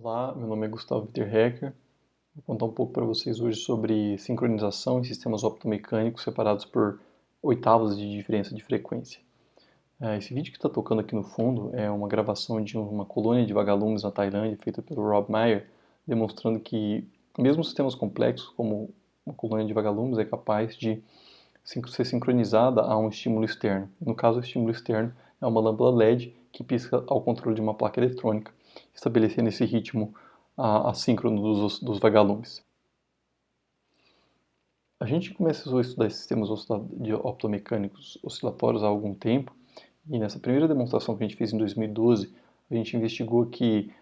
Olá, meu nome é Gustavo Witterhecker. Vou contar um pouco para vocês hoje sobre sincronização em sistemas optomecânicos separados por oitavos de diferença de frequência. Esse vídeo que está tocando aqui no fundo é uma gravação de uma colônia de vagalumes na Tailândia, feita pelo Rob Meyer, demonstrando que mesmo sistemas complexos como uma colônia de vagalumes é capaz de ser sincronizada a um estímulo externo. No caso, o estímulo externo é uma lâmpada LED que pisca ao controle de uma placa eletrônica, estabelecendo esse ritmo assíncrono dos vagalumes. A gente começou a estudar sistemas optomecânicos oscilatórios há algum tempo, e nessa primeira demonstração que a gente fez em 2012, a gente investigou que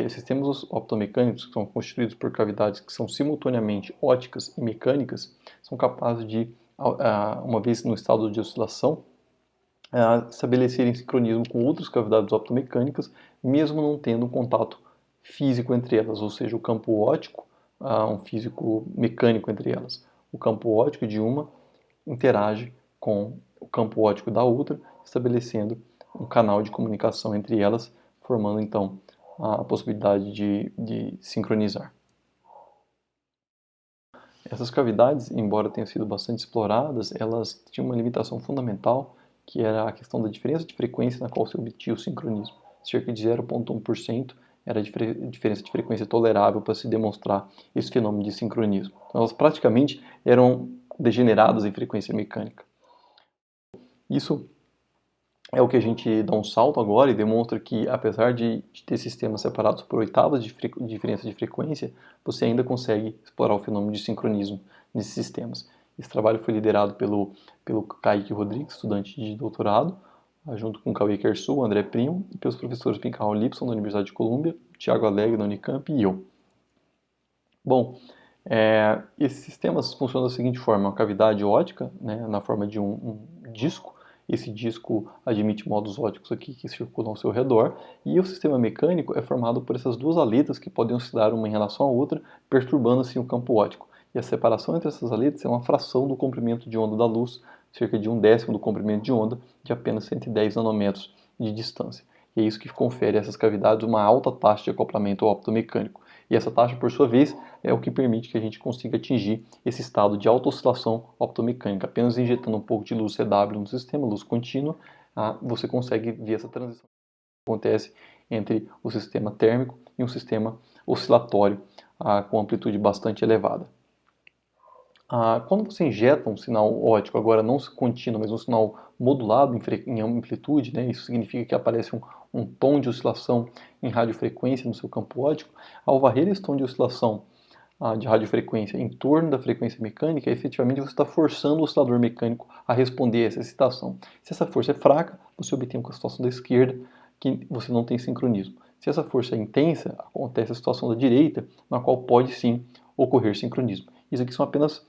sistemas optomecânicos, que são constituídos por cavidades que são simultaneamente óticas e mecânicas, são capazes de, uma vez no estado de oscilação, estabelecerem sincronismo com outras cavidades optomecânicas, mesmo não tendo um contato físico entre elas, ou seja, o campo óptico, um físico mecânico entre elas. O campo óptico de uma interage com o campo óptico da outra, estabelecendo um canal de comunicação entre elas, formando então a possibilidade de sincronizar. Essas cavidades, embora tenham sido bastante exploradas, elas tinham uma limitação fundamental, que era a questão da diferença de frequência na qual se obtinha o sincronismo. Cerca de 0,1% era a diferença de frequência tolerável para se demonstrar esse fenômeno de sincronismo. Então, elas praticamente eram degeneradas em frequência mecânica. Isso é o que a gente dá um salto agora e demonstra que, apesar de ter sistemas separados por oitavas de diferença de frequência, você ainda consegue explorar o fenômeno de sincronismo nesses sistemas. Esse trabalho foi liderado pelo Kaique Rodrigues, estudante de doutorado, junto com Cauê Kersul, André Primo, e pelos professores Pincal Lipson, da Universidade de Colômbia, Thiago Alegre, da Unicamp, e eu. Bom, esses sistemas funcionam da seguinte forma: uma cavidade ótica, né, na forma de um disco. Esse disco admite modos óticos aqui que circulam ao seu redor, e o sistema mecânico é formado por essas duas aletas que podem oscilar uma em relação à outra, perturbando assim o campo óptico. E a separação entre essas aletas é uma fração do comprimento de onda da luz, cerca de 1/10 do comprimento de onda, de apenas 110 nanômetros de distância. E é isso que confere a essas cavidades uma alta taxa de acoplamento optomecânico. E essa taxa, por sua vez, é o que permite que a gente consiga atingir esse estado de alta oscilação optomecânica. Apenas injetando um pouco de luz CW no sistema, luz contínua, você consegue ver essa transição que acontece entre o sistema térmico e um sistema oscilatório com amplitude bastante elevada. Quando você injeta um sinal óptico, agora não contínuo, mas um sinal modulado em amplitude, né, isso significa que aparece um tom de oscilação em radiofrequência no seu campo óptico. Ao varrer esse tom de oscilação de radiofrequência em torno da frequência mecânica, efetivamente você está forçando o oscilador mecânico a responder a essa excitação. Se essa força é fraca, você obtém uma situação da esquerda, que você não tem sincronismo. Se essa força é intensa, acontece a situação da direita, na qual pode sim ocorrer sincronismo. Isso aqui são apenas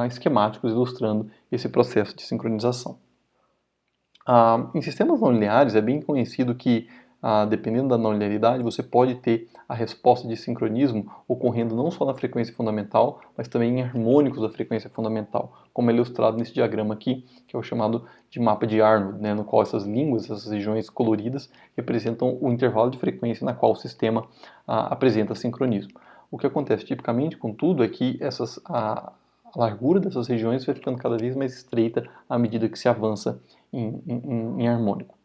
esquemáticos ilustrando esse processo de sincronização. Em sistemas não lineares é bem conhecido que, dependendo da não linearidade, você pode ter a resposta de sincronismo ocorrendo não só na frequência fundamental, mas também em harmônicos da frequência fundamental, como é ilustrado nesse diagrama aqui, que é o chamado de mapa de Arnold, né, no qual essas línguas, essas regiões coloridas, representam o intervalo de frequência na qual o sistema apresenta sincronismo. O que acontece tipicamente com tudo é que a largura dessas regiões vai ficando cada vez mais estreita à medida que se avança em harmônico.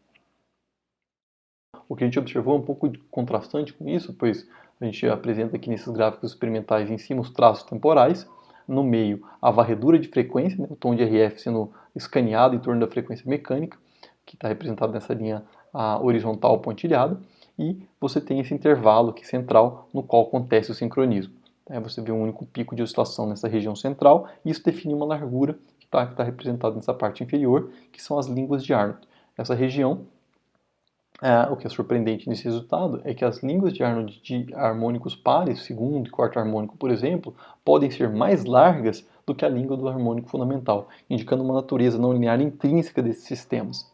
O que a gente observou é um pouco contrastante com isso, pois a gente apresenta aqui nesses gráficos experimentais em cima os traços temporais, no meio a varredura de frequência, né, o tom de RF sendo escaneado em torno da frequência mecânica, que está representado nessa linha horizontal pontilhada, e você tem esse intervalo aqui central no qual acontece o sincronismo. Você vê um único pico de oscilação nessa região central, e isso define uma largura que está representada nessa parte inferior, que são as línguas de Arnold. Essa região, o que é surpreendente nesse resultado é que as línguas de Arnold de harmônicos pares, segundo e quarto harmônico, por exemplo, podem ser mais largas do que a língua do harmônico fundamental, indicando uma natureza não linear intrínseca desses sistemas.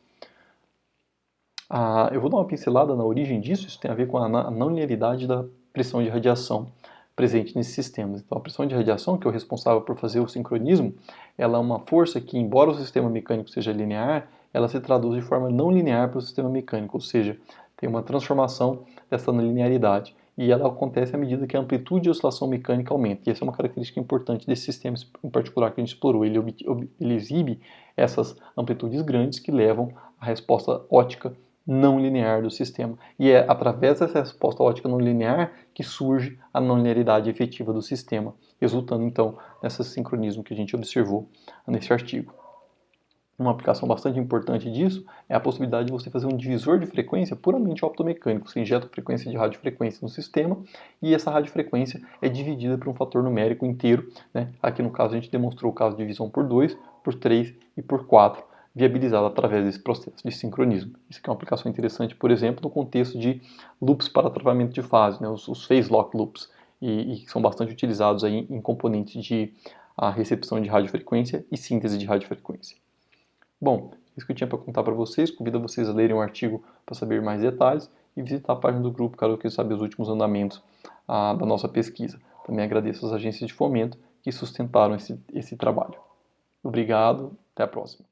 Eu vou dar uma pincelada na origem disso. Isso tem a ver com a não linearidade da pressão de radiação presente nesses sistemas. Então, a pressão de radiação, que é o responsável por fazer o sincronismo, ela é uma força que, embora o sistema mecânico seja linear, ela se traduz de forma não linear para o sistema mecânico, ou seja, tem uma transformação dessa não linearidade. e ela acontece à medida que a amplitude de oscilação mecânica aumenta. E essa é uma característica importante desse sistema em particular que a gente explorou. Ele exibe essas amplitudes grandes que levam à resposta ótica não linear do sistema. E é através dessa resposta ótica não linear que surge a não linearidade efetiva do sistema, resultando então nesse sincronismo que a gente observou nesse artigo. Uma aplicação bastante importante disso é a possibilidade de você fazer um divisor de frequência puramente optomecânico. Você injeta a frequência de radiofrequência no sistema e essa radiofrequência é dividida por um fator numérico inteiro. Né? Aqui no caso a gente demonstrou o caso de divisão por 2, por 3 e por 4, viabilizado através desse processo de sincronismo. Isso aqui é uma aplicação interessante, por exemplo, no contexto de loops para travamento de fase, né? os phase lock loops, e que são bastante utilizados aí em componentes de recepção de radiofrequência e síntese de radiofrequência. Bom, isso que eu tinha para contar para vocês. Convido vocês a lerem o artigo para saber mais detalhes e visitar a página do grupo caso queiram saber os últimos andamentos da nossa pesquisa. Também agradeço às agências de fomento que sustentaram esse trabalho. Obrigado, até a próxima.